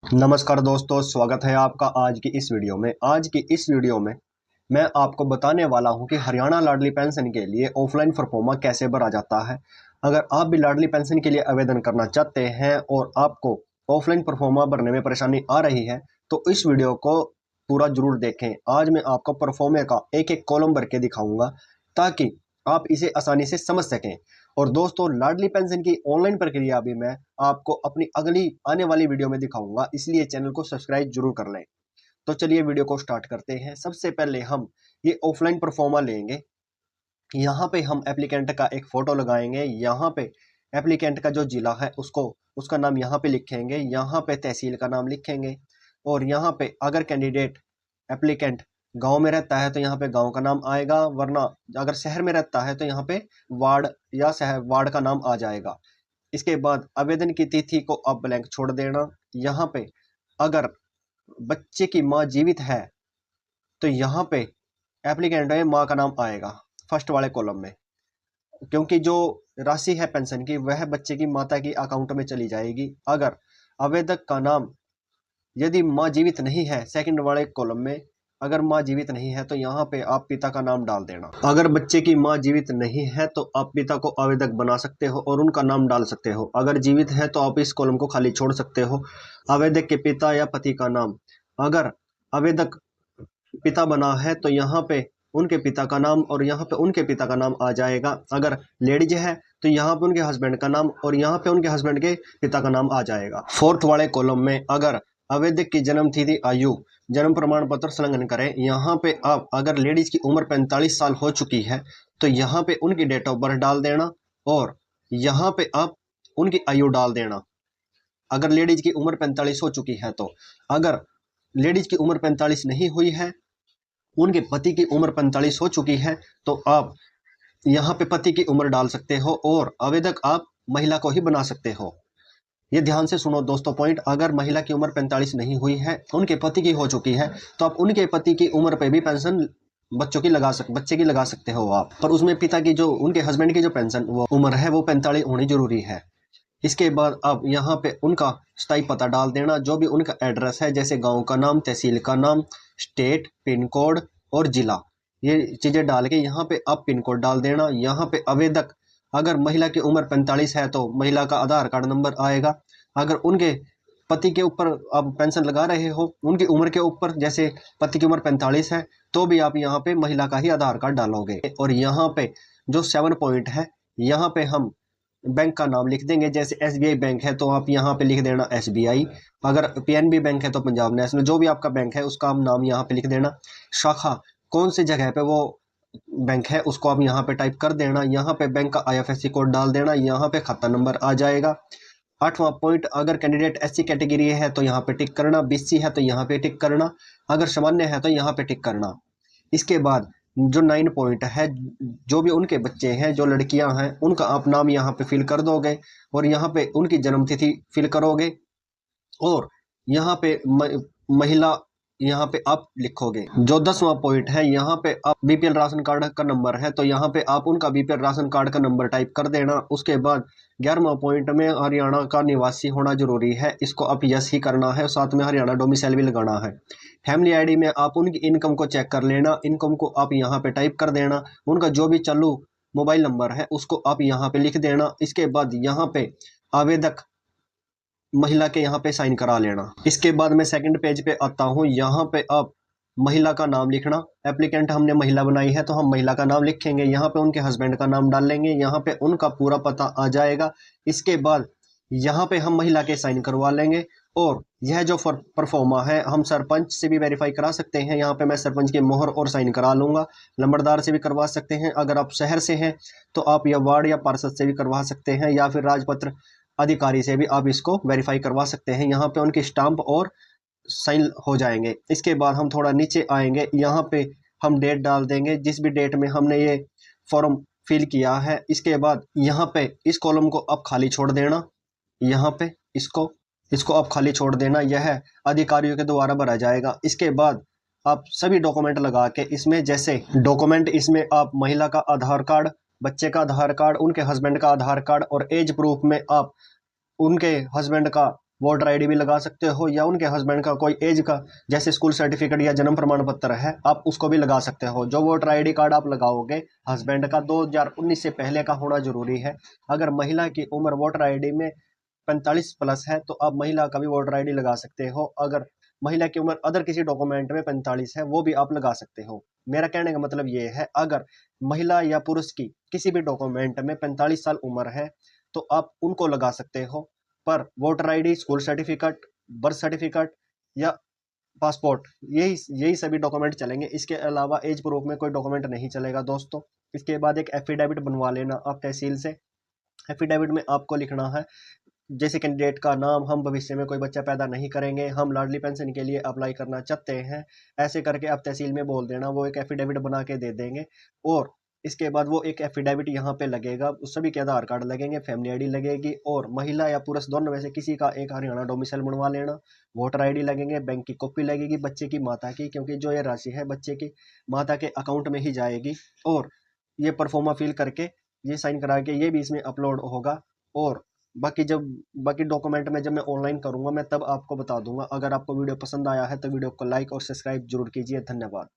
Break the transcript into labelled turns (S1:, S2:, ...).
S1: नमस्कार दोस्तों, स्वागत है आपका आज की इस वीडियो में। आज की इस वीडियो में मैं आपको बताने वाला हूं कि हरियाणा लाडली पेंशन के लिए ऑफलाइन फॉर्म कैसे भरा जाता है। अगर आप भी लाडली पेंशन के लिए आवेदन करना चाहते हैं और आपको ऑफलाइन फॉर्म भरने में परेशानी आ रही है तो इस वीडियो को पूरा जरूर देखें। आज मैं आपको परफॉर्मे का एक एक कॉलम भर के दिखाऊंगा ताकि आप इसे आसानी से समझ सकें। और दोस्तों, लाडली पेंशन की ऑनलाइन प्रक्रिया भी मैं आपको अपनी अगली आने वाली वीडियो में दिखाऊंगा, इसलिए चैनल को सब्सक्राइब जरूर कर लें। तो चलिए वीडियो को स्टार्ट करते हैं। सबसे पहले हम ये ऑफलाइन परफॉर्मा लेंगे। यहाँ पे हम एप्लीकेंट का एक फोटो लगाएंगे। यहाँ पे एप्लीकेंट का जो जिला है उसका नाम यहाँ पे लिखेंगे। यहाँ पे तहसील का नाम लिखेंगे और यहाँ पे अगर कैंडिडेट एप्लीकेंट गांव में रहता है तो यहाँ पे गांव का नाम आएगा, वरना अगर शहर में रहता है तो यहाँ पे वार्ड या शहर वार्ड का नाम आ जाएगा। इसके बाद आवेदन की तिथि को आप ब्लैंक छोड़ देना। यहाँ पे अगर बच्चे की माँ जीवित है तो यहाँ पे एप्लीकेंट में माँ का नाम आएगा फर्स्ट वाले कॉलम में, क्योंकि जो राशि है पेंशन की वह बच्चे की माता की अकाउंट में चली जाएगी। अगर आवेदक का नाम, यदि माँ जीवित नहीं है, सेकंड वाले कॉलम में अगर माँ जीवित नहीं है तो यहाँ पे आप पिता का नाम डाल देना। अगर बच्चे की माँ जीवित नहीं है तो आप पिता को आवेदक बना सकते हो और उनका नाम डाल सकते हो। अगर जीवित है तो आप इस कॉलम को खाली छोड़ सकते हो। आवेदक के पिता या पति का नाम, अगर आवेदक पिता बना है तो यहाँ पे उनके पिता का नाम और यहाँ पे उनके पिता का नाम आ जाएगा। अगर लेडीज है तो यहाँ पे उनके हस्बैंड का नाम और यहाँ पे उनके हस्बैंड के पिता का नाम आ जाएगा। फोर्थ वाले कॉलम में अगर आवेदक की जन्म तिथि, आयु, जन्म प्रमाण पत्र संलग्न करें। यहाँ पे आप अगर लेडीज की उम्र 45 साल हो चुकी है तो यहाँ पे उनकी डेट ऑफ बर्थ डाल देना और यहाँ पे आप उनकी आयु डाल देना। अगर लेडीज की उम्र 45 हो चुकी है तो, अगर लेडीज की उम्र 45 नहीं हुई है, उनके पति की उम्र 45 हो चुकी है तो आप यहाँ पे पति की उम्र डाल सकते हो और आवेदक आप महिला को ही बना सकते हो। ये ध्यान से सुनो दोस्तों पॉइंट। अगर महिला की उम्र 45 नहीं हुई है, उनके पति की हो चुकी है, तो आप उनके पति की उम्र पे भी पेंशन बच्चे की लगा सकते हो आप, पर उसमें पिता की जो, उनके हस्बैंड की जो पेंशन वो उम्र है वो 45 होनी जरूरी है। इसके बाद अब यहाँ पे उनका स्थायी पता डाल देना, जो भी उनका एड्रेस है, जैसे गांव का नाम, तहसील का नाम, स्टेट, पिन कोड और जिला, ये चीजें डाल के यहाँ पे आप पिन कोड डाल देना। यहाँ पे आवेदक, अगर महिला की उम्र 45 है तो महिला का आधार कार्ड नंबर आएगा। अगर उनके पति के ऊपर आप पेंशन लगा रहे हो, उनकी उम्र के ऊपर, जैसे पति की उम्र 45 है तो भी आप यहाँ पे महिला का ही आधार कार्ड डालोगे। और यहाँ पे जो 7 पॉइंट है, यहाँ पे हम बैंक का नाम लिख देंगे। जैसे एसबीआई बैंक है तो आप यहाँ पे लिख देना एसबीआई। अगर पीएनबी बैंक है तो पंजाब नेशनल, जो भी आपका बैंक है उसका आप नाम यहाँ पे लिख देना। शाखा कौन सी जगह पे वो बैंक है उसको आप यहाँ पे टाइप कर देना। यहाँ पे बैंक का आईएफएससी कोड डाल देना। यहाँ पे खाता नंबर आ जाएगा। 8वां पॉइंट, अगर कैंडिडेट एससी कैटेगरी है तो यहाँ पे टिक करना, बीसी है तो यहाँ पे टिक करना, अगर सामान्य है तो यहाँ पे टिक करना। इसके बाद जो 9 पॉइंट है, जो भी उनके बच्चे हैं, जो लड़कियां हैं, उनका आप नाम यहाँ पे फिल कर दोगे और यहाँ पे उनकी जन्म तिथि फिल करोगे और यहाँ पे महिला यहाँ पे आप लिखोगे। जो 10वां पॉइंट है, यहाँ पे आप बीपीएल राशन कार्ड का नंबर है तो यहाँ पे आप उनका बीपीएल राशन कार्ड का नंबर टाइप कर देना। उसके बाद 11वां पॉइंट में हरियाणा का निवासी होना जरूरी है, इसको आप यस ही करना है, साथ में हरियाणा डोमिसाइल भी लगाना है। फैमिली आईडी में आप उनकी इनकम को चेक कर लेना, इनकम को आप यहाँ पे टाइप कर देना। उनका जो भी चालू मोबाइल नंबर है उसको आप यहाँ पे लिख देना। इसके बाद यहाँ पे आवेदक महिला के यहाँ पे साइन करा लेना। इसके बाद मैं सेकंड पेज पे आता हूँ। यहाँ पे आप महिला का नाम लिखना। एप्लीकेंट हमने महिला बनाई है तो हम महिला का नाम लिखेंगे। यहाँ पे उनके हस्बैंड का नाम डाल लेंगे। यहाँ पे उनका पूरा पता आ जाएगा। इसके बाद यहाँ पे हम महिला के साइन करवा लेंगे और यह जो परफॉर्मा है हम सरपंच से भी वेरीफाई करा सकते हैं। यहाँ पे मैं सरपंच की मोहर और साइन करा लूंगा। लंबड़दार से भी करवा सकते हैं। अगर आप शहर से हैं तो आप या वार्ड या पार्षद से भी करवा सकते हैं, या फिर राजपत्र अधिकारी से भी आप इसको वेरीफाई करवा सकते हैं। यहाँ पे उनकी स्टाम्प और साइन हो जाएंगे। इसके बाद हम थोड़ा नीचे आएंगे, यहाँ पे हम डेट डाल देंगे, जिस भी डेट में हमने ये फॉर्म फिल किया है। इसके बाद यहाँ पे इस कॉलम को आप खाली छोड़ देना। यहाँ पे इसको आप खाली छोड़ देना, यह अधिकारियों के द्वारा भरा जाएगा। इसके बाद आप सभी डॉक्यूमेंट लगा के इसमें, जैसे डॉक्यूमेंट इसमें आप महिला का आधार कार्ड, बच्चे का आधार कार्ड, उनके हस्बैंड का आधार कार्ड और एज प्रूफ में आप उनके हस्बैंड का वोटर आईडी भी लगा सकते हो, या उनके हस्बैंड का कोई एज का जैसे स्कूल सर्टिफिकेट या जन्म प्रमाण पत्र है, आप उसको भी लगा सकते हो। जो वोटर आईडी कार्ड आप लगाओगे हस्बैंड का 2019 से पहले का होना जरूरी है। अगर महिला की उम्र वोटर आईडी में 45 प्लस है तो आप महिला का भी वोटर आईडी लगा सकते हो। अगर महिला की उम्र अदर किसी डॉक्यूमेंट में 45 है वो भी आप लगा सकते हो। मेरा कहने का मतलब ये है, अगर महिला या पुरुष की किसी भी डॉक्यूमेंट में 45 साल उम्र है तो आप उनको लगा सकते हो। पर voter ID, school certificate, birth certificate या पासपोर्ट, यही यही सभी डॉक्यूमेंट चलेंगे। इसके अलावा एज प्रूफ में कोई डॉक्यूमेंट नहीं चलेगा दोस्तों। इसके बाद एक एफिडेविट बनवा लेना आप तहसील से। एफिडेविट में आपको लिखना है जैसे कैंडिडेट का नाम, हम भविष्य में कोई बच्चा पैदा नहीं करेंगे, हम लाडली पेंशन के लिए अप्लाई करना चाहते हैं, ऐसे करके आप तहसील में बोल देना, वो एक एफिडेविट बना के दे देंगे। और इसके बाद वो एक एफिडेविट यहाँ पे लगेगा, उस सभी के आधार कार्ड लगेंगे, फैमिली आईडी लगेगी, और महिला या पुरुष दोनों में से किसी का एक हरियाणा डोमिसाइल बनवा लेना। वोटर आईडी लगेंगे, बैंक की कॉपी लगेगी बच्चे की माता की, क्योंकि जो ये राशि है बच्चे की माता के अकाउंट में ही जाएगी। और ये परफॉर्मा फिल करके, ये साइन करा के ये भी इसमें अपलोड होगा। और बाकी डॉक्यूमेंट में जब मैं ऑनलाइन करूंगा मैं तब आपको बता दूंगा। अगर आपको वीडियो पसंद आया है तो वीडियो को लाइक और सब्सक्राइब जरूर कीजिए। धन्यवाद।